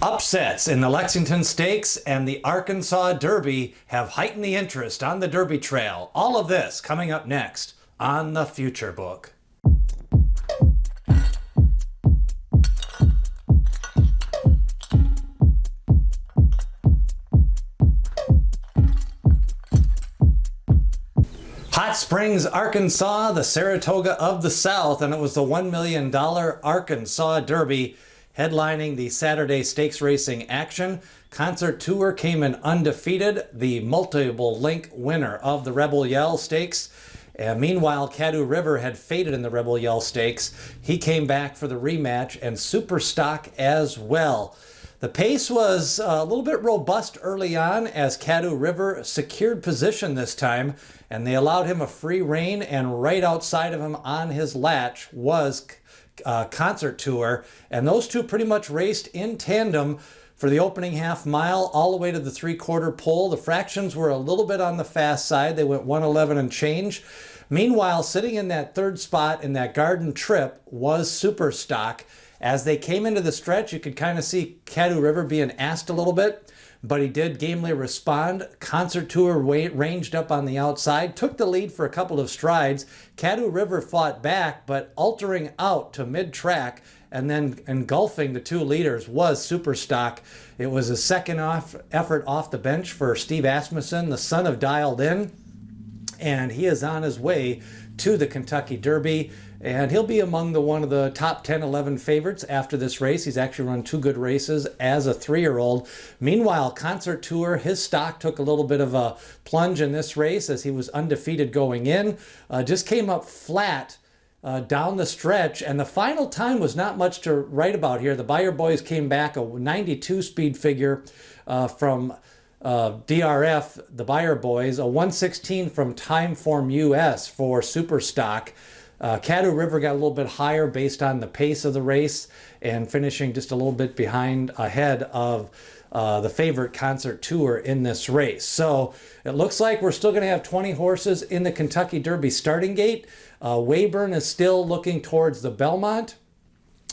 Upsets in the Lexington Stakes and the Arkansas Derby have heightened the interest on the Derby Trail. All of this coming up next on the Future Book. Hot Springs, Arkansas, the Saratoga of the South, and it was the $1 million Arkansas Derby headlining the Saturday stakes racing action. Concert Tour came in undefeated, the multiple link winner of the Rebel Yell Stakes. And meanwhile, Caddo River had faded in the Rebel Yell Stakes. He came back for the rematch, and Super Stock as well. The pace was a little bit robust early on as Caddo River secured position this time, and they allowed him a free rein, and right outside of him on his latch was Concert Tour, and those two pretty much raced in tandem for the opening half mile all the way to the three-quarter pole. The fractions were a little bit on the fast side. They went 111 and change. Meanwhile, sitting in that third spot in that Garden Trip was Super Stock. As they came into the stretch, you could kind of see Caddo River being asked a little bit, but he did gamely respond. Concert Tour ranged up on the outside, took the lead for a couple of strides. Caddo River fought back, but altering out to mid-track and then engulfing the two leaders was Super Stock. It was a second effort off the bench for Steve Asmussen, the son of Dialed In, and he is on his way to the Kentucky Derby. And he'll be among one of the top 10, 11 favorites after this race. He's actually run two good races as a 3-year-old. Meanwhile, Concert Tour, his stock took a little bit of a plunge in this race as he was undefeated going in. Just came up flat down the stretch, and the final time was not much to write about here. The Beyer boys came back a 92 speed figure from DRF, the Beyer boys, a 116 from Timeform US for Super Stock. Caddo River got a little bit higher based on the pace of the race and finishing just a little bit ahead of the favorite Concert Tour in this race. So it looks like we're still going to have 20 horses in the Kentucky Derby starting gate. Wayburn is still looking towards the Belmont.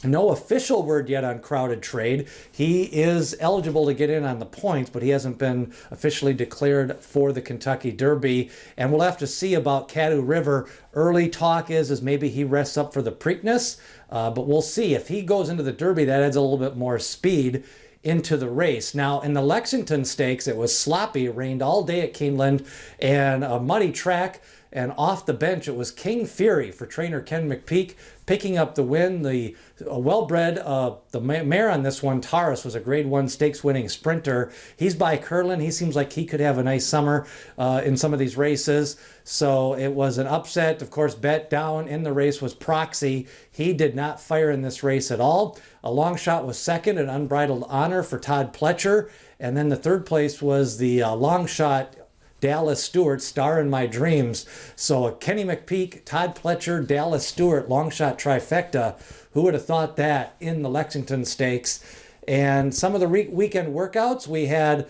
No official word yet on Crowded Trade. He is eligible to get in on the points, but he hasn't been officially declared for the Kentucky Derby. And we'll have to see about Caddo River. Early talk is maybe he rests up for the Preakness, but we'll see. If he goes into the Derby, that adds a little bit more speed into the race. Now, in the Lexington Stakes, it was sloppy. It rained all day at Keeneland and a muddy track. And off the bench, it was King Fury for trainer Ken McPeak picking up the win. The well-bred, the mare on this one, Taurus, was a Grade 1 stakes-winning sprinter. He's by Curlin. He seems like he could have a nice summer in some of these races. So it was an upset. Of course, bet down in the race was Proxy. He did not fire in this race at all. A long shot was second, an unbridled honor for Todd Pletcher. And then the third place was the long shot Dallas Stewart, Star in My Dreams. So Kenny McPeak, Todd Pletcher, Dallas Stewart, long shot trifecta. Who would have thought that in the Lexington Stakes? And some of the weekend workouts, we had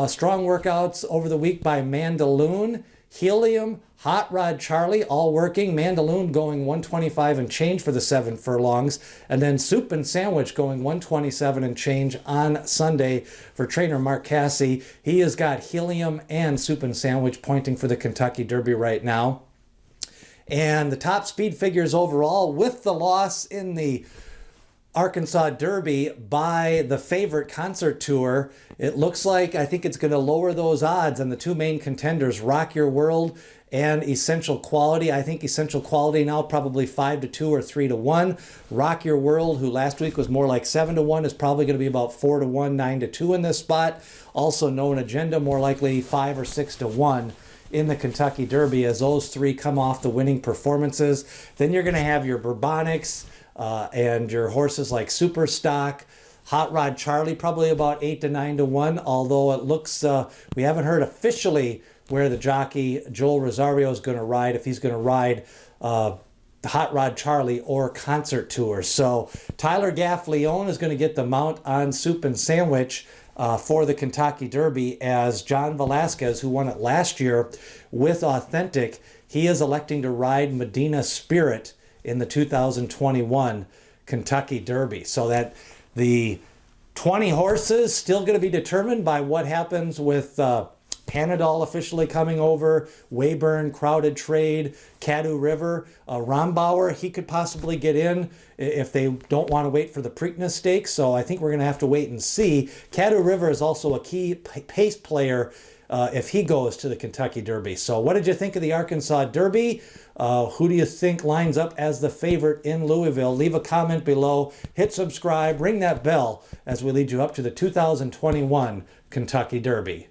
strong workouts over the week by Mandaloon, Helium, Hot Rod Charlie, all working. Mandaloon going 125 and change for the 7 furlongs. And then Soup and Sandwich going 127 and change on Sunday for trainer Mark Cassie. He has got Helium and Soup and Sandwich pointing for the Kentucky Derby right now. And the top speed figures overall, with the loss in the Arkansas Derby by the favorite Concert Tour, it looks like I think it's going to lower those odds on the two main contenders, Rock Your World and Essential Quality. I think Essential Quality now probably 5-2 or 3-1. Rock Your World, who last week was more like 7-1, is probably going to be about 4-1, 9-2 in this spot. Also Known Agenda, more likely 5 or 6-1 in the Kentucky Derby as those three come off the winning performances. Then you're going to have your Bourbonics and your horses like Super Stock, Hot Rod Charlie, probably about 8-9-1, although it looks, we haven't heard officially where the jockey Joel Rosario is going to ride, if he's going to ride Hot Rod Charlie or Concert Tour. So Tyler Gaff Leone is going to get the mount on Soup and Sandwich for the Kentucky Derby, as John Velasquez, who won it last year with Authentic, he is electing to ride Medina Spirit in the 2021 Kentucky Derby. So that the 20 horses, still going to be determined by what happens with Panadol officially coming over, Weyburn, Crowded Trade, Caddo River, Rombauer, he could possibly get in if they don't want to wait for the Preakness Stakes. So I think we're going to have to wait and see. Caddo River is also a key pace player if he goes to the Kentucky Derby. So what did you think of the Arkansas Derby? Who do you think lines up as the favorite in Louisville? Leave a comment below, hit subscribe, ring that bell as we lead you up to the 2021 Kentucky Derby.